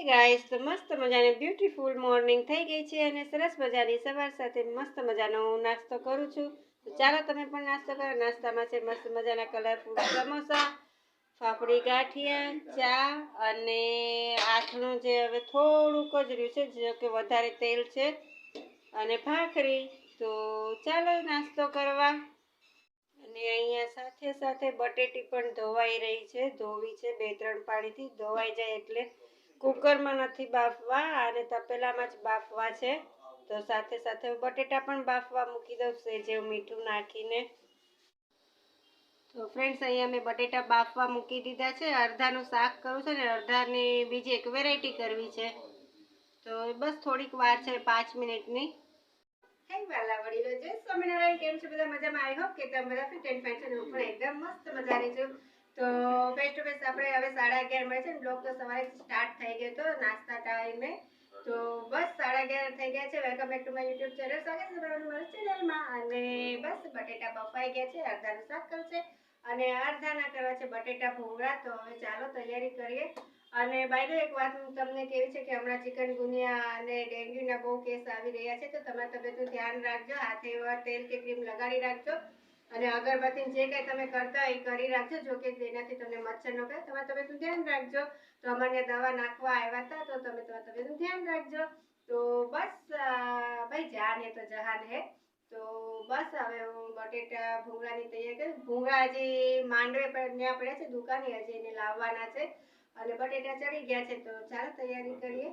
Guys તો મસ્ત મજાની બ્યુટીફુલ મોર્નિંગ થઈ ગઈ છે અને સરસ મજાની સવાર સાથે મસ્ત મજાનો નાસ્તો કરું છું. તો ચાલો તમે પણ નાસ્તો કરો. નાસ્તામાં છે મસ્ત મજાના કલરફુલ સમોસા, ફાફડી ગાંઠિયા, ચા અને આથણું જે હવે થોડુંક જ રહ્યું છે, જો કે વધારે તેલ છે, અને ભાખરી. તો ચાલો નાસ્તો કરવા. અને અહીંયા સાથે સાથે બટેટી પણ ધોવાઈ રહી છે, ધોવી છે 2-3 પાણીથી. ધોવાઈ જાય એટલે કુકરમાં નથી બાફવા અને તપેલામાં જ બાફવા છે. તો સાથે સાથે બટેટા પણ બાફવા મૂકી દઉં જેવું મીઠું નાખીને. તો ફ્રેન્ડ્સ, અહીંયા મેં બટેટા બાફવા મૂકી દીધા છે. અડધાનું શાક કરવું છે ને અડધાની બીજી એક વેરાયટી કરવી છે. તો બસ થોડીક વાર છે, 5 મિનિટની. હે વાલા વડીલો, જય સ્વામિનારાયણ. કેમ છે બધા? મજામાં? આઈ હોપ કે તમે બધા ફિટ એન્ડ ફાઇન છો. હું પણ એકદમ મસ્ત મજાની છું. તો ફેસ ટુ ફેસ આપણે હવે 11:30 મળે છે ને. બ્લોગ તો સવારે સ્ટાર્ટ થઈ ગયો હતો નાસ્તા ટાઈમે. તો બસ 11:30 થઈ ગયા છે. Welcome back to my YouTube channel. સ્વાગત છે તમારું મારી ચેનલમાં. અને બસ બટેટા બફાઈ ગયા છે, અડધાનું શાક કરશે અને અડધાના કરવા છે બટેટા ભૂંગળા. તો હવે ચાલો તૈયારી કરીએ. અને બાય એક વાત હું તમને કેવી છે કે હમણાં ચિકનગુનિયા અને ડેન્ગ્યુના બહુ કેસ આવી રહ્યા છે. તો તમારી તબિયતનું ધ્યાન રાખજો. હાથે તેલ કે ક્રીમ લગાડી રાખજો અને અગરબત્તી જે કંઈ તમે કરતા હોય એ કરી રાખજો. જો કે તેનાથી તમને મચ્છર ન કરે. તમારી તબિયતનું ધ્યાન રાખજો. તો અમારે દવા નાખવા આવ્યા હતા, તો તમે તમારી તબિયતનું ધ્યાન રાખજો. તો બસ ભાઈ, જાન હે તો જહાન હે. તો બસ હવે હું બટેટા ભૂંગળાની તૈયારી કરું. ભૂંગળા હજી માંડવે પર ત્યાં પડ્યા છે દુકાને, હજી એને લાવવાના છે. અને બટેટા ચડી ગયા છે. તો ચાલો તૈયારી કરીએ.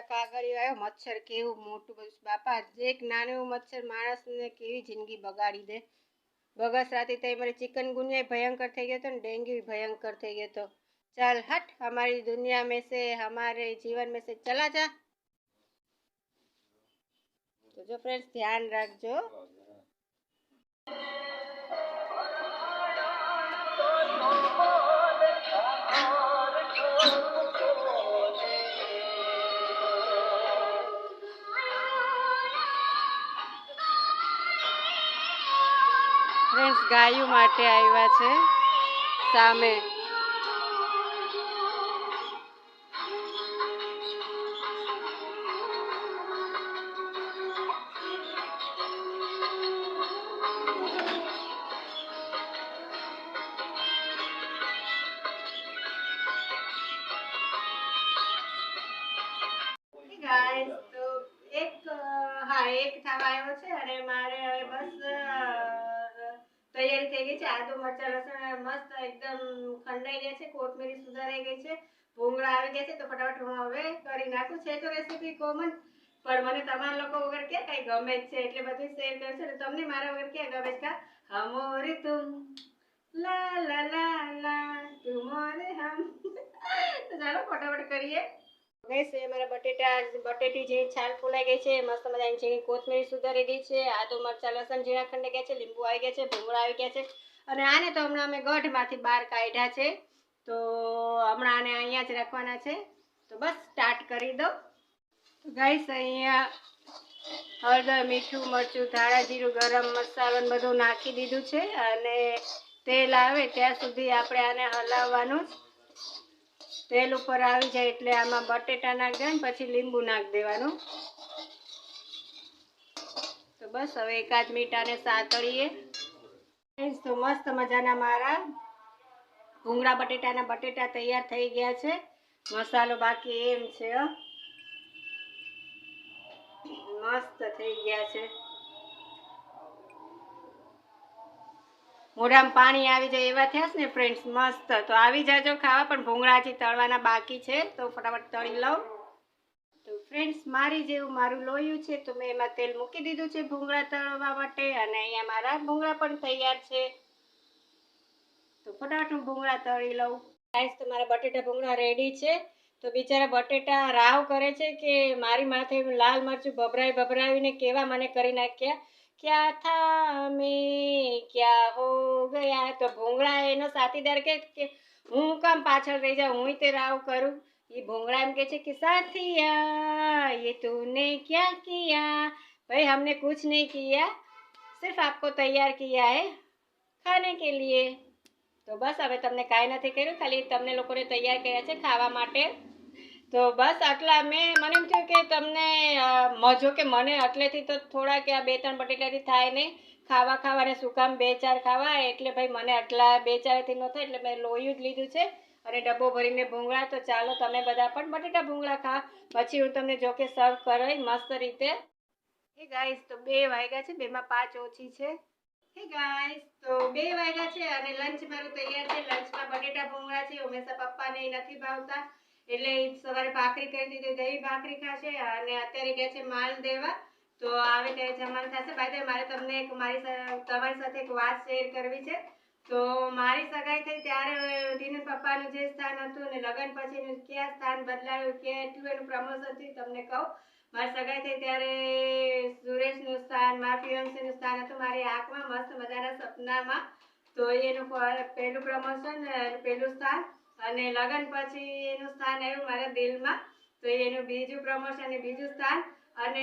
કાગળિયો આવ્યો. મચ્છર કેવું મોટું બધું બાપા! એક નાનું મચ્છર માણસને કેવી જિંદગી બગાડી દે. બગસરાથી તો મારી ચિકનગુનિયા ભયંકર થઈ ગયો હતો ને ડેન્ગ્યુ ભયંકર થઈ ગયો હતો. ચાલ હટ, हमारी दुनिया में से हमारे जीवन में से चला जा. તો જો ફ્રેન્ડ્સ, ધ્યાન રાખજો. ફ્રેન્ડ્સ, ગાયું માટે આવ્યા છે સામે. ગાઈસ, તો એક થવા આવ્યો છે અને મારે હવે બસ તૈયારી થઈ ગઈ છે. આદુ મરચાં લસણ મસ્ત એકદમ ખંડાઈ ગયા છે, કોથમીરી સુધારાઈ ગઈ છે, ભૂંગળા આવી ગયા છે. તો ફટાફટ હું હવે કરી નાખું. છે તો રેસીપી કોમન, પણ મને તમારા લોકો વગર ક્યાં કઈ ગમે જ છે, એટલે બધું શેર કરશે. તો તમને મારા વગર ક્યાં ગમે છે? હમોરે તુમ લા લા લા લા તુમ ઓર હમ. તો ચાલો ફટાફટ કરીએ. ગઈસ, મારા બટેટી જે છાલ ફૂલાઈ ગઈ છે, મસ્ત મજાની ઝીણી કોથમીરી સુધારી ગઈ છે, આદુ મરચાં લસણ ઝીણા ખંડાઈ ગયા છે, લીંબુ આવી ગયા છે, ભૂંગળા આવી ગયા છે. અને આને તો હમણાં અમે ગઢમાંથી બહાર કાઢ્યા છે. તો હમણાં આને અહીંયા જ રાખવાના છે. તો બસ સ્ટાર્ટ કરી દો. તો ગાઈસ, અહીંયા હળદર, મીઠું, મરચું, ધાણા જીરું, ગરમ મસાલો બધું નાખી દીધું છે. અને તેલ આવે ત્યાં સુધી આપણે આને હલાવવાનું. તેલ ઉપર આવી જાય એટલે આમાં બટેટા નાખી દેવાનું, પછી લીંબુ નાખી દેવાનું. તો બસ હવે એકાદ મિનિટ આને સાતળીએ. તો મસ્ત મજાના મારા ભૂંગળા બટેટા તૈયાર થઈ ગયા છે. મસાલો બાકી એમ છે, મસ્ત થઈ ગયા છે. મોઢામાં પાણી આવી જાય એવા થયા છે ને ફ્રેન્ડ્સ, મસ્ત. તો આવી જાજો ખાવા. પણ ભૂંગળા હજી તળવાના બાકી છે, તો ફટાફટ તળી લઉં. તો ફ્રેન્ડ્સ, મારું લોહ્યું છે, તો મેં એમાં તેલ મૂકી દીધું છે ભૂંગળા તળવા માટે. અને અહીંયા મારા ભૂંગળા પણ તૈયાર છે. તો ફટાફટ હું ભૂંગળા તળી લઉં. ગાઈસ, તો મારા બટેટા ભૂંગળા રેડી છે. તો બિચારા બટેટા રાવ કરે છે કે મારી માથે લાલ મરચું ભભરાવીને કેવા મને કરી નાખ્યા. ક્યા થા મેં ક્યા હો ગયા. તો ભૂંગળા એનો સાથીદાર કે હું કામ પાછળ રહી જાઉં, હું તે રાવ કરું. ये भोंगड़ा एम कहे कि साथिया ये तूने क्या किया. भाई, हमने कुछ नहीं किया, सिर्फ आपको तैयार किया है खाने के लिए. તો બસ હવે તમને કાંઈ નથી કર્યું, ખાલી તમને લોકોને તૈયાર કર્યા છે ખાવા માટે. તો બસ આટલા મને એમ થયું કે તમને જો કે મને આટલેથી તો થોડા કે આ 2-3 બટેટાથી થાય નહીં, ખાવાને શું કામ 2-4 ખાવા, એટલે ભાઈ મને આટલા 2-4થી ન થાય એટલે મેં લોયું જ લીધું છે અને ડબ્બો ભરીને ભૂંગળા. તો ચાલો તમે બધા પણ બટેટા ભૂંગળા ખા, પછી હું તમને જો કે સર્વ કરાવી મસ્ત રીતે. હે ગાઈસ, તો 2 વાગ્યા છે, 2માં 5 ઓછી છે. હે ગાઈસ, તો 2 વાગ્યા છે અને લંચ મારું તૈયાર છે. લંચમાં બટેટા ભૂંગળા છે. ઉમેશા પપ્પાને નથી ભાવતા એટલે સવારે ભાખરી કરી દીધી, દહીં ભાખરી ખાશે અને અત્યારે ગયા છે માલ દેવા. તો આવે ત્યારે જમવાનું થશે. બાય મારે તમને તમારી સાથે એક વાત શેર કરવી છે. તો મારી સગાઈ થઈ ત્યારે ધીનુ પપ્પાનું જે સ્થાન હતું ને લગ્ન પછીનું ક્યાં સ્થાન બદલાયું, કેટલું એનું પ્રમોશન થયું તમને કહું. મારી સગાઈ થઈ ત્યારે સુરેશનું સ્થાન, મારા ફિયોન્સીનું સ્થાન હતું મારી આંખમાં મસ્ત મજાના સપનામાં. તો એનું પહેલું પ્રમોશન, પહેલું સ્થાન, અને લગ્ન પછી એનું સ્થાન આવ્યું મારા દિલમાં. તો એનું બીજું પ્રમોશન અને બીજું સ્થાન, અને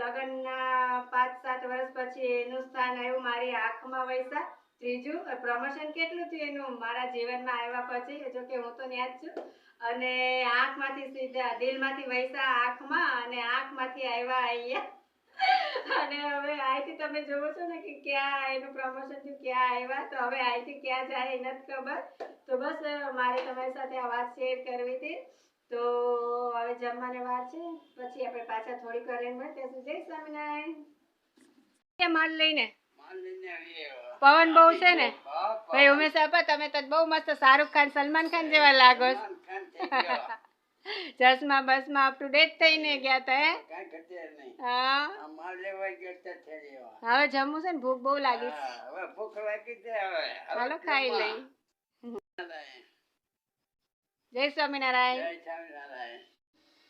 લગ્નના 5-7 વર્ષ પછી એનું સ્થાન આવ્યું મારી આંખમાં વૈસા. ત્રીજું પ્રમોશન કેટલું થયું એનું મારા જીવનમાં આવ્યા પછી, જો કે હું તો ન્યા જ છું. અને આંખમાંથી સીધા દિલમાંથી વૈસા આંખમાં, અને આંખમાંથી આવ્યા અહીંયા. અને હવે અહીંથી તમે જોવો છો ને કે ક્યાં એનું પ્રમોશન થયું, ક્યાં આવ્યા. તો હવે અહીંથી ક્યાં જાય એ નથી ખબર. તો બસ મારે તમારી સાથે આ વાત શેર કરવી હતી. તો હવે જમવાની વાર છે, પછી આપણે પાછા થોડીક વાર રહીને મળીએ. ત્યાં સુધી જય સ્વામિનારાયણ. માલ લઈને પવન બહુ છે ને ભાઈ. ઉમેશ આપા, તમે તો બહુ મસ્ત શાહરુખ ખાન, સલમાન ખાન જેવા લાગો. ચશ્મા બસમાં અપ ટુ ડેટ થઈને ગયા તા હે. હા, હવે જમવું છે ને, ભૂખ બહુ લાગી છે. હાલો ખાઈ લઈ. જય સ્વામિનારાયણ.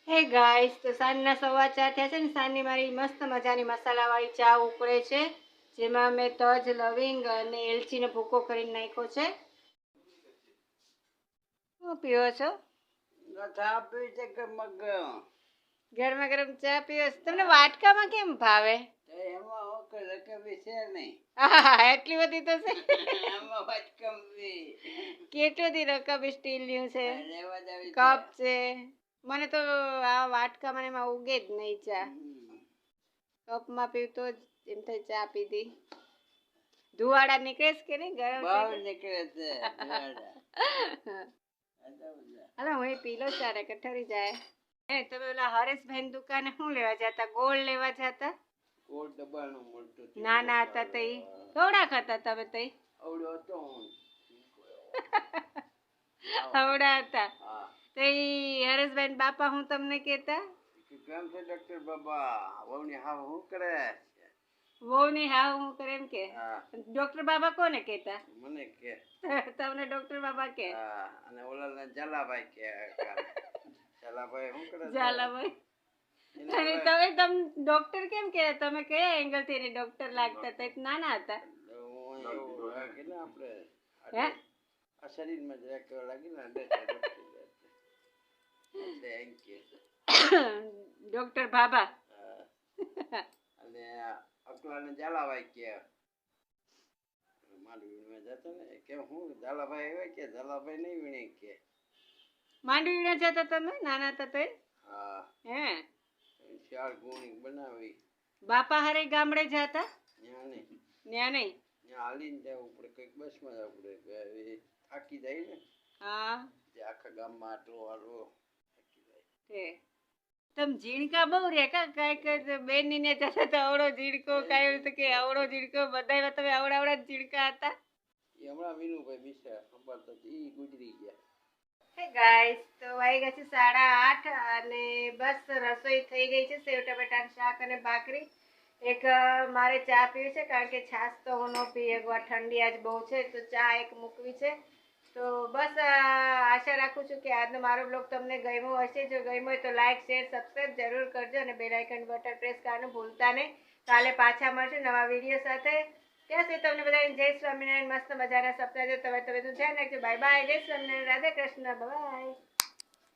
હે ગાઈસ, તો સાંજના 4:15 થયા છે ને. સાંજની મારી મસ્ત મજાની મસાલાવાળી ચા ઉકળે છે, જેમાં મેં તજ, લવિંગ અને એલચીનો ભૂકો કરીને નાખ્યો છે. શું પીવો છો? ગરમા ગરમ ચા પીવો છો? તમને વાટકામાં કેમ ભાવે? એટલી બધી તો છે. કેટલી બધી રકમ સ્ટીલનું છે, કપ છે. મને તો આ વાટકામાં એમાં ઉગે જ નહીં ચા. કપમાં પીવું તો જ એમ થાય ચા પીધી. ધુવાડા નીકળે છે કે નહીં? ગરમ નીકળે છે. હાલો હું પી લો ચા, ઠરી જાય. તમે ઓલા હરેશભાઈ દુકાને શું લેવા જતા? ગોળ લેવા જતા? ગોળ ડબ્બાનું મળતું. નાના હતા તઈ કેવડા ખાતા તમે? તઈ હવડા હતા. તઈ હરેશભાઈ બાપા હું તમને કેતા? કેમ છે ડોક્ટર બાબા? વહુની હાવ હું કરે? વહુની હાવ હું કરે એમ કે? ડોક્ટર બાબા કોને કેતા? મને કે. તમને ડોક્ટર બાબા કે? અને ઓલા ઝાલાભાઈ કે. ઝાલાભાઈ હું કરે? ઝાલાભાઈ. અને તમે ડોક્ટર કેમ કે? તમે કયા એંગલ થી ડોક્ટર લાગતા હતા? નાના હતા. આપણે આ શરીરમાં જરાક લાગી ને ડોક્ટર બાબા. અને અકલાને ઝાલાભાઈ કે. માંડવી વીણવા જતા ને કે હું ઝાલાભાઈ હોય કે ઝાલાભાઈ નહીં વીણે કે. માંડવી વીણવા જતા તમે નાના હતા તો? હા. હે શાળ ગુણી બનાવી. બાપા હારે ગામડે જતા? ન્યા નહીં. ન્યા નહીં? ન્યા હાલીને જવું પડે, કંઈક બસમાં જવું પડે. થાકી જાય ને. હા. આખા ગામમાં આટલો હાલવો થાકી જાય. તમે ઝીણકા બહુ રે કા? કઈક બેન ને જતા તો અવળો ઝીણકો, કાંઈ તો કે અવળો ઝીણકો, બધા તમે અવડા ઝીણકા હતા. એ હમણાં વિનુભાઈ બિસા ખબર તો ઈ ગુજરી ગયા. હે ગાઈસ, તો વાગ્યા છે 8:30 અને બસ રસોઈ થઈ ગઈ છે. સેવ ટમેટાનું શાક અને ભાખરી. એક મારે ચા પીવી છે, કારણ કે છાશ તો હું ન પી એકવાર, ઠંડી આજ બહુ છે. તો ચા એક મૂકવી છે. તો બસ આશા રાખું છું કે આજનો મારો બ્લોગ તમને ગમ્યો હશે. જો ગમ્યો હોય તો લાઈક, શેર, સબસ્ક્રાઈબ જરૂર કરજો અને બેલ આઇકન બટન પ્રેસ કરવાનું ભૂલતા નહીં. કાલે પાછા મળશું નવા વિડીયો સાથે. ત્યાં સુધી તમને બધાને જય સ્વામિનારાયણ. મસ્ત મજાના સપના જો તમે તો ધ્યાન રાખજો. Bye bye. જય સ્વામિનારાયણ. રાધે કૃષ્ણ. બાય.